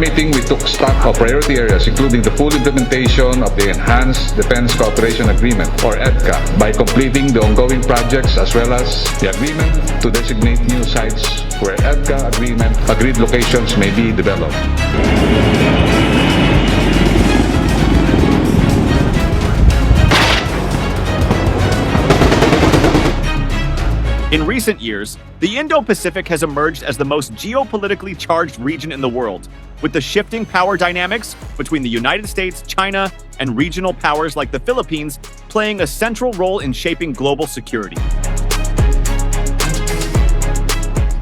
meeting, we took stock of priority areas, including the full implementation of the Enhanced Defense Cooperation Agreement, or EDCA, by completing the ongoing projects as well as the agreement to designate new sites where EDCA agreed locations may be developed. In recent years, the Indo-Pacific has emerged as the most geopolitically charged region in the world, with the shifting power dynamics between the United States, China, and regional powers like the Philippines playing a central role in shaping global security.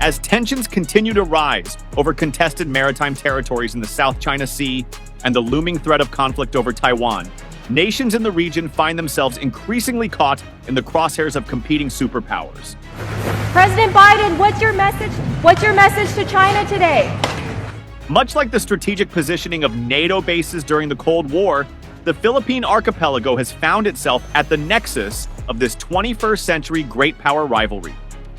As tensions continue to rise over contested maritime territories in the South China Sea and the looming threat of conflict over Taiwan, nations in the region find themselves increasingly caught in the crosshairs of competing superpowers. President Biden, what's your message? What's your message to China today? Much like the strategic positioning of NATO bases during the Cold War, the Philippine archipelago has found itself at the nexus of this 21st century great power rivalry.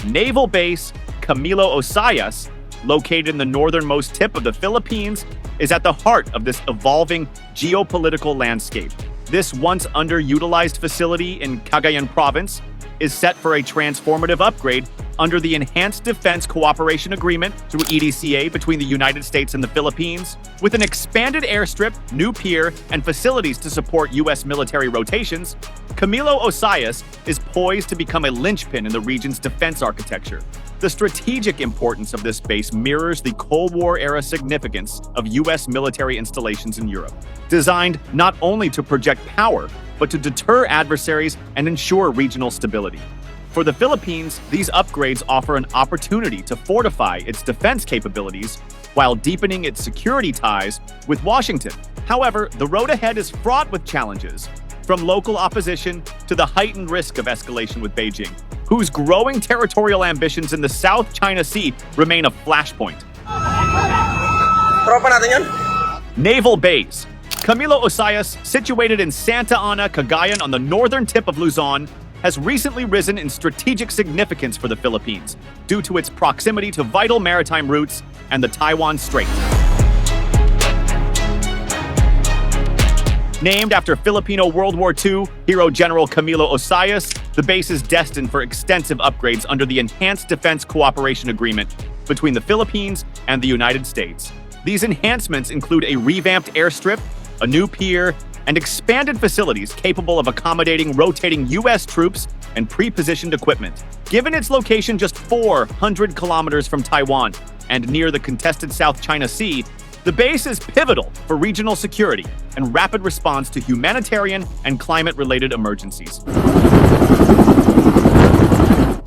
Naval base Camilo Osias, located in the northernmost tip of the Philippines, is at the heart of this evolving geopolitical landscape. This once underutilized facility in Cagayan province is set for a transformative upgrade under the Enhanced Defense Cooperation Agreement through EDCA between the United States and the Philippines. With an expanded airstrip, new pier, and facilities to support U.S. military rotations, Camilo Osias is poised to become a linchpin in the region's defense architecture. The strategic importance of this base mirrors the Cold War-era significance of U.S. military installations in Europe, designed not only to project power, but to deter adversaries and ensure regional stability. For the Philippines, these upgrades offer an opportunity to fortify its defense capabilities while deepening its security ties with Washington. However, the road ahead is fraught with challenges, from local opposition to the heightened risk of escalation with Beijing, whose growing territorial ambitions in the South China Sea remain a flashpoint. Naval base Camilo Osias, situated in Santa Ana, Cagayan on the northern tip of Luzon, has recently risen in strategic significance for the Philippines due to its proximity to vital maritime routes and the Taiwan Strait. Named after Filipino World War II hero General Camilo Osias, the base is destined for extensive upgrades under the Enhanced Defense Cooperation Agreement between the Philippines and the United States. These enhancements include a revamped airstrip, a new pier, and expanded facilities capable of accommodating rotating U.S. troops and pre-positioned equipment. Given its location just 400 kilometers from Taiwan and near the contested South China Sea, the base is pivotal for regional security and rapid response to humanitarian and climate-related emergencies.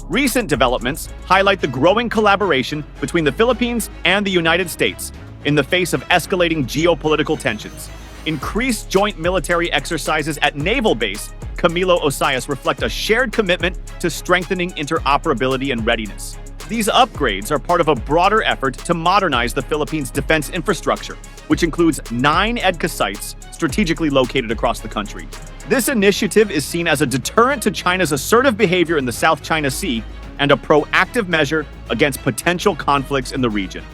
Recent developments highlight the growing collaboration between the Philippines and the United States in the face of escalating geopolitical tensions. Increased joint military exercises at Naval Base Camilo Osias reflect a shared commitment to strengthening interoperability and readiness. These upgrades are part of a broader effort to modernize the Philippines' defense infrastructure, which includes 9 EDCA sites strategically located across the country. This initiative is seen as a deterrent to China's assertive behavior in the South China Sea and a proactive measure against potential conflicts in the region.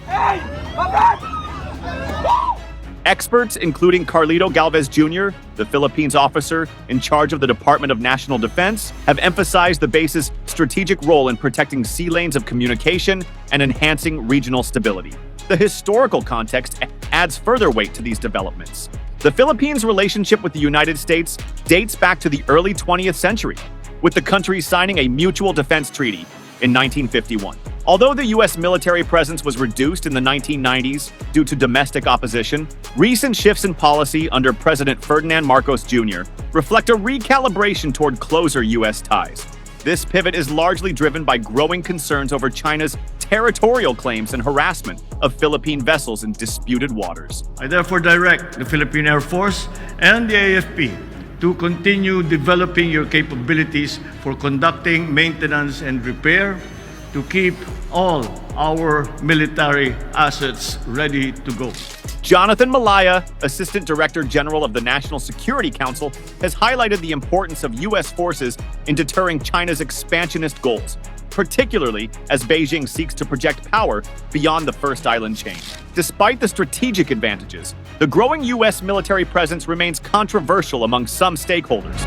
Experts, including Carlito Galvez Jr., the Philippines officer in charge of the Department of National Defense, have emphasized the base's strategic role in protecting sea lanes of communication and enhancing regional stability. The historical context adds further weight to these developments. The Philippines' relationship with the United States dates back to the early 20th century, with the countries signing a mutual defense treaty in 1951. Although the U.S. military presence was reduced in the 1990s due to domestic opposition, recent shifts in policy under President Ferdinand Marcos Jr. reflect a recalibration toward closer U.S. ties. This pivot is largely driven by growing concerns over China's territorial claims and harassment of Philippine vessels in disputed waters. I therefore direct the Philippine Air Force and the AFP to continue developing your capabilities for conducting maintenance and repair, to keep all our military assets ready to go. Jonathan Malaya, Assistant Director General of the National Security Council, has highlighted the importance of U.S. forces in deterring China's expansionist goals, particularly as Beijing seeks to project power beyond the First Island chain. Despite the strategic advantages, the growing U.S. military presence remains controversial among some stakeholders.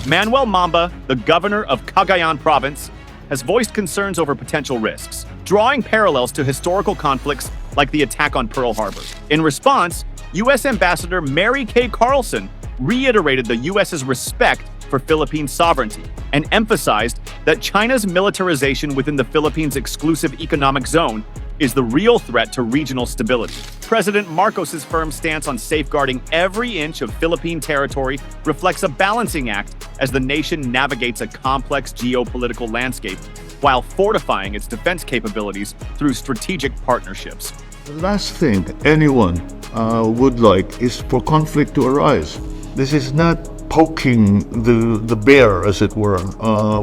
Manuel Mamba, the governor of Cagayan province, has voiced concerns over potential risks, drawing parallels to historical conflicts like the attack on Pearl Harbor. In response, U.S. Ambassador Mary Kay Carlson reiterated the U.S.'s respect for Philippine sovereignty and emphasized that China's militarization within the Philippines' exclusive economic zone is the real threat to regional stability. President Marcos's firm stance on safeguarding every inch of Philippine territory reflects a balancing act as the nation navigates a complex geopolitical landscape while fortifying its defense capabilities through strategic partnerships. The last thing anyone would like is for conflict to arise. This is not poking the bear, as it were.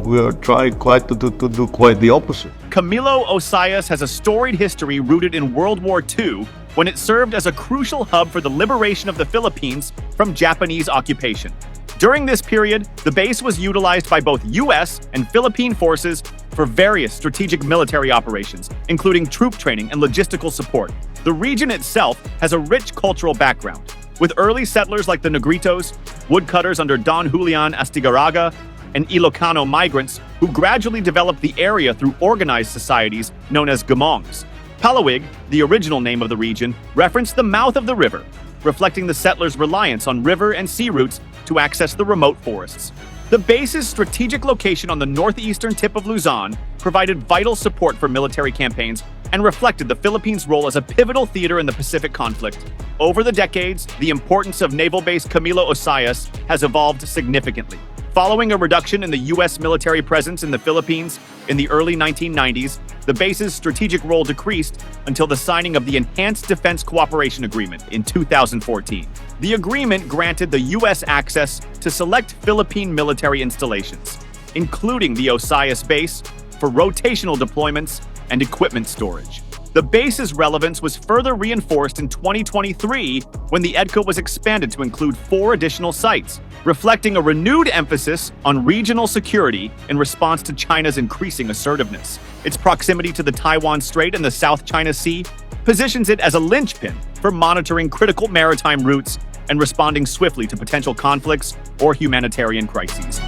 We are trying to do quite the opposite. Camilo Osias has a storied history rooted in World War II when it served as a crucial hub for the liberation of the Philippines from Japanese occupation. During this period, the base was utilized by both U.S. and Philippine forces for various strategic military operations, including troop training and logistical support. The region itself has a rich cultural background, with early settlers like the Negritos, woodcutters under Don Julian Astigarraga, and Ilocano migrants who gradually developed the area through organized societies known as gamongs. Palawig, the original name of the region, referenced the mouth of the river, reflecting the settlers' reliance on river and sea routes to access the remote forests. The base's strategic location on the northeastern tip of Luzon provided vital support for military campaigns and reflected the Philippines' role as a pivotal theater in the Pacific conflict. Over the decades, the importance of naval base Camilo Osias has evolved significantly. Following a reduction in the U.S. military presence in the Philippines in the early 1990s, the base's strategic role decreased until the signing of the Enhanced Defense Cooperation Agreement in 2014. The agreement granted the U.S. access to select Philippine military installations, including the Osias base, for rotational deployments and equipment storage. The base's relevance was further reinforced in 2023 when the EDCA was expanded to include 4 additional sites, reflecting a renewed emphasis on regional security in response to China's increasing assertiveness. Its proximity to the Taiwan Strait and the South China Sea positions it as a linchpin for monitoring critical maritime routes and responding swiftly to potential conflicts or humanitarian crises.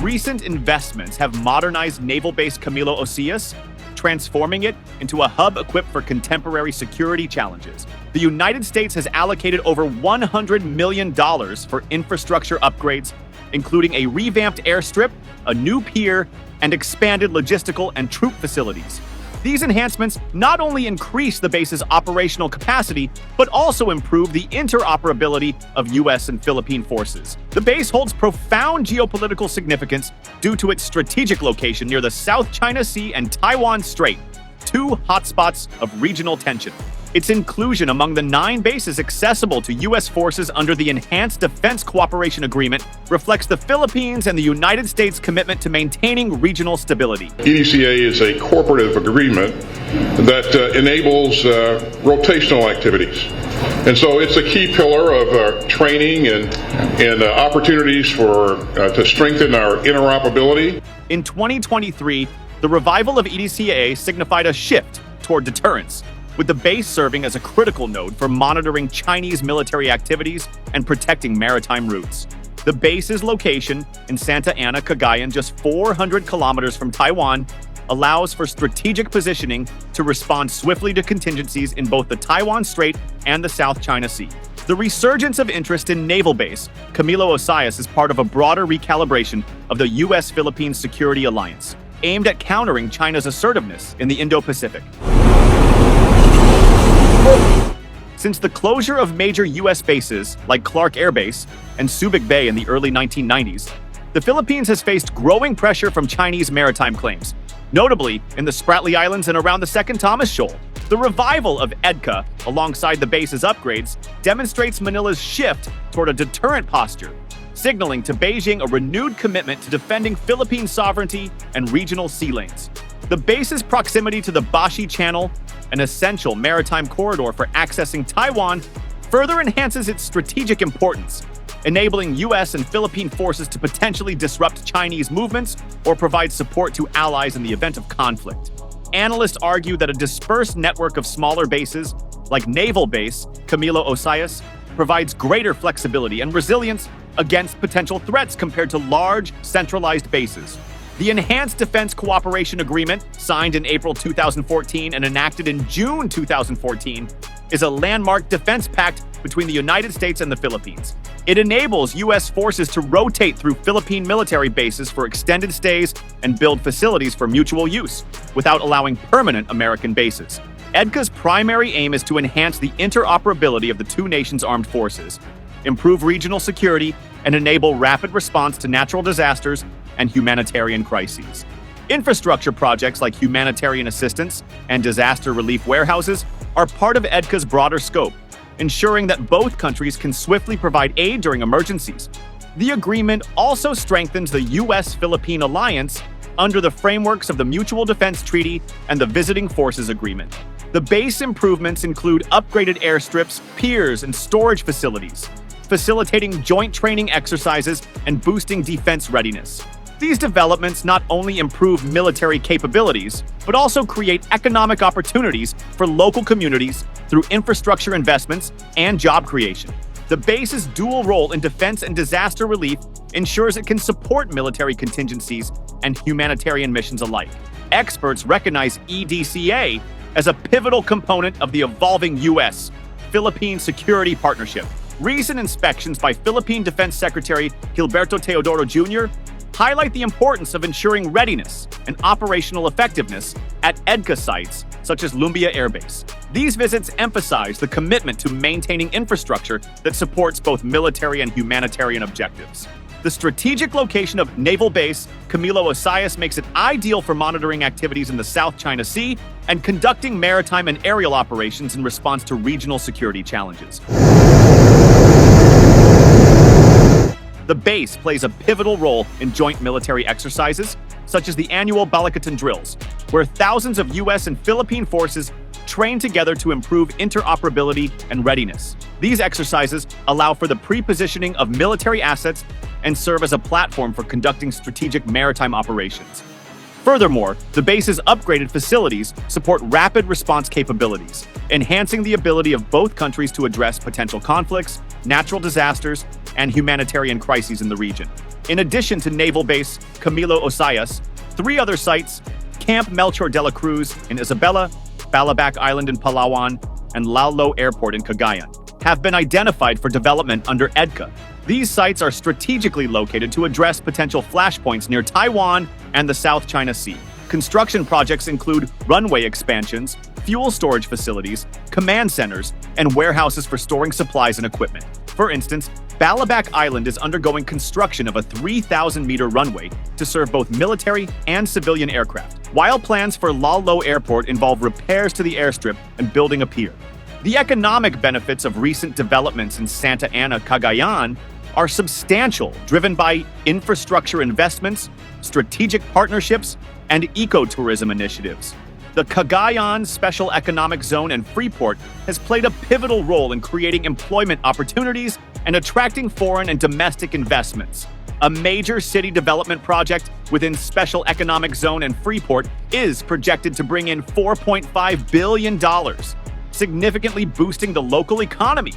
Recent investments have modernized naval base Camilo Osias, transforming it into a hub equipped for contemporary security challenges. The United States has allocated over $100 million for infrastructure upgrades, including a revamped airstrip, a new pier, and expanded logistical and troop facilities. These enhancements not only increase the base's operational capacity, but also improve the interoperability of U.S. and Philippine forces. The base holds profound geopolitical significance due to its strategic location near the South China Sea and Taiwan Strait, 2 hotspots of regional tension. Its inclusion among the 9 bases accessible to U.S. forces under the Enhanced Defense Cooperation Agreement reflects the Philippines and the United States' commitment to maintaining regional stability. EDCA is a cooperative agreement that enables rotational activities. And so it's a key pillar of training and opportunities to strengthen our interoperability. In 2023, the revival of EDCA signified a shift toward deterrence, with the base serving as a critical node for monitoring Chinese military activities and protecting maritime routes. The base's location in Santa Ana, Cagayan, just 400 kilometers from Taiwan, allows for strategic positioning to respond swiftly to contingencies in both the Taiwan Strait and the South China Sea. The resurgence of interest in naval base Camilo Osias is part of a broader recalibration of the U.S.-Philippines security alliance, aimed at countering China's assertiveness in the Indo-Pacific. Since the closure of major U.S. bases like Clark Air Base and Subic Bay in the early 1990s, the Philippines has faced growing pressure from Chinese maritime claims, notably in the Spratly Islands and around the Second Thomas Shoal. The revival of EDCA, alongside the base's upgrades, demonstrates Manila's shift toward a deterrent posture, signaling to Beijing a renewed commitment to defending Philippine sovereignty and regional sea lanes. The base's proximity to the Bashi Channel, an essential maritime corridor for accessing Taiwan, further enhances its strategic importance, enabling U.S. and Philippine forces to potentially disrupt Chinese movements or provide support to allies in the event of conflict. Analysts argue that a dispersed network of smaller bases, like Naval Base Camilo Osias, provides greater flexibility and resilience against potential threats compared to large, centralized bases. The Enhanced Defense Cooperation Agreement, signed in April 2014 and enacted in June 2014, is a landmark defense pact between the United States and the Philippines. It enables U.S. forces to rotate through Philippine military bases for extended stays and build facilities for mutual use, without allowing permanent American bases. EDCA's primary aim is to enhance the interoperability of the two nations' armed forces, improve regional security, and enable rapid response to natural disasters and humanitarian crises. Infrastructure projects like humanitarian assistance and disaster relief warehouses are part of EDCA's broader scope, ensuring that both countries can swiftly provide aid during emergencies. The agreement also strengthens the U.S.-Philippine alliance under the frameworks of the Mutual Defense Treaty and the Visiting Forces Agreement. The base improvements include upgraded airstrips, piers, and storage facilities, facilitating joint training exercises and boosting defense readiness. These developments not only improve military capabilities, but also create economic opportunities for local communities through infrastructure investments and job creation. The base's dual role in defense and disaster relief ensures it can support military contingencies and humanitarian missions alike. Experts recognize EDCA as a pivotal component of the evolving U.S.-Philippine security partnership. Recent inspections by Philippine Defense Secretary Gilberto Teodoro Jr. highlight the importance of ensuring readiness and operational effectiveness at EDCA sites such as Lumbia Air Base. These visits emphasize the commitment to maintaining infrastructure that supports both military and humanitarian objectives. The strategic location of Naval Base Camilo Osias makes it ideal for monitoring activities in the South China Sea and conducting maritime and aerial operations in response to regional security challenges. The base plays a pivotal role in joint military exercises, such as the annual Balikatan drills, where thousands of U.S. and Philippine forces train together to improve interoperability and readiness. These exercises allow for the pre-positioning of military assets and serve as a platform for conducting strategic maritime operations. Furthermore, the base's upgraded facilities support rapid response capabilities, enhancing the ability of both countries to address potential conflicts, natural disasters, and humanitarian crises in the region. In addition to Naval Base Camilo Osias, 3 other sites, Camp Melchor de la Cruz in Isabela, Balabac Island in Palawan, and Laulo Airport in Cagayan, have been identified for development under EDCA. These sites are strategically located to address potential flashpoints near Taiwan and the South China Sea. Construction projects include runway expansions, fuel storage facilities, command centers, and warehouses for storing supplies and equipment. For instance, Balabac Island is undergoing construction of a 3,000-meter runway to serve both military and civilian aircraft, while plans for Laulo Airport involve repairs to the airstrip and building a pier. The economic benefits of recent developments in Santa Ana, Cagayan, are substantial, driven by infrastructure investments, strategic partnerships, and ecotourism initiatives. The Cagayan Special Economic Zone and Freeport has played a pivotal role in creating employment opportunities and attracting foreign and domestic investments. A major city development project within Special Economic Zone and Freeport is projected to bring in $4.5 billion, significantly boosting the local economy.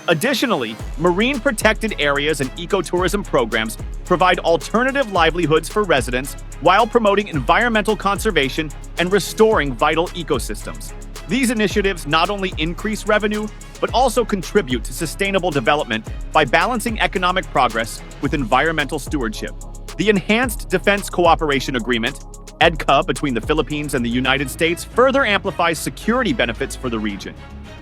Additionally, marine protected areas and ecotourism programs provide alternative livelihoods for residents while promoting environmental conservation and restoring vital ecosystems. These initiatives not only increase revenue, but also contribute to sustainable development by balancing economic progress with environmental stewardship. The Enhanced Defense Cooperation Agreement, EDCA, between the Philippines and the United States further amplifies security benefits for the region.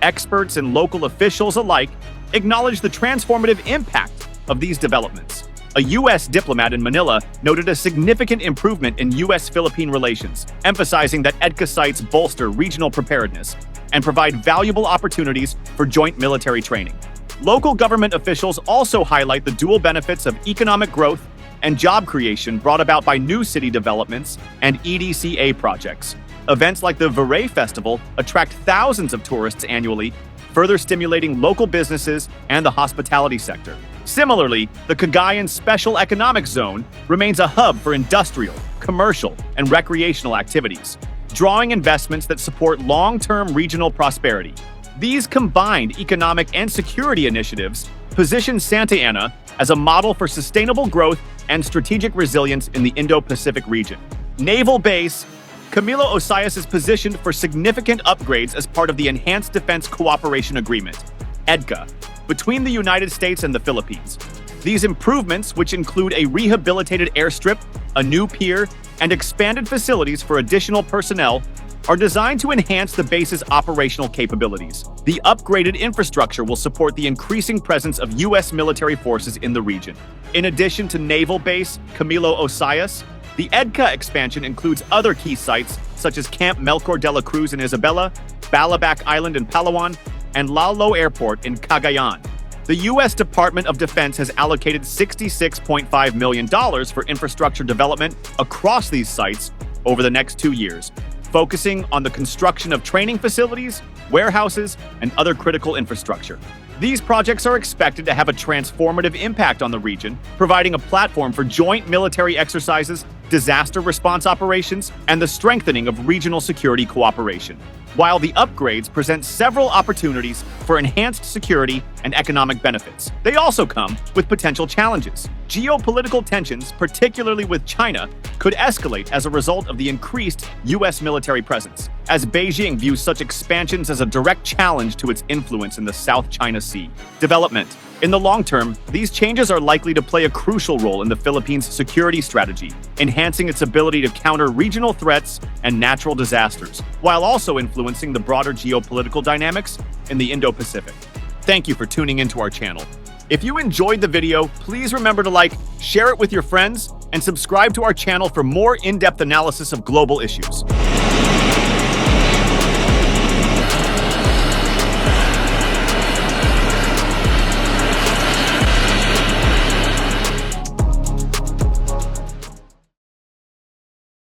Experts and local officials alike acknowledge the transformative impact of these developments. A U.S. diplomat in Manila noted a significant improvement in U.S.-Philippine relations, emphasizing that EDCA sites bolster regional preparedness and provide valuable opportunities for joint military training. Local government officials also highlight the dual benefits of economic growth and job creation brought about by new city developments and EDCA projects. Events like the Viray Festival attract thousands of tourists annually, further stimulating local businesses and the hospitality sector. Similarly, the Cagayan Special Economic Zone remains a hub for industrial, commercial, and recreational activities, drawing investments that support long-term regional prosperity. These combined economic and security initiatives position Santa Ana as a model for sustainable growth and strategic resilience in the Indo-Pacific region. Naval Base Camilo Osias is positioned for significant upgrades as part of the Enhanced Defense Cooperation Agreement, EDCA, between the United States and the Philippines. These improvements, which include a rehabilitated airstrip, a new pier, and expanded facilities for additional personnel, are designed to enhance the base's operational capabilities. The upgraded infrastructure will support the increasing presence of U.S. military forces in the region. In addition to Naval Base Camilo Osias, the EDCA expansion includes other key sites such as Camp Melchor de la Cruz in Isabela, Balabac Island in Palawan, and Lalo Airport in Cagayan. The U.S. Department of Defense has allocated $66.5 million for infrastructure development across these sites over the next 2 years, focusing on the construction of training facilities, warehouses, and other critical infrastructure. These projects are expected to have a transformative impact on the region, providing a platform for joint military exercises, disaster response operations, and the strengthening of regional security cooperation. While the upgrades present several opportunities for enhanced security and economic benefits, they also come with potential challenges. Geopolitical tensions, particularly with China, could escalate as a result of the increased U.S. military presence, as Beijing views such expansions as a direct challenge to its influence in the South China Sea. Development. In the long term, these changes are likely to play a crucial role in the Philippines' security strategy, enhancing its ability to counter regional threats and natural disasters, while also influencing the broader geopolitical dynamics in the Indo-Pacific. Thank you for tuning into our channel. If you enjoyed the video, please remember to like, share it with your friends, and subscribe to our channel for more in-depth analysis of global issues.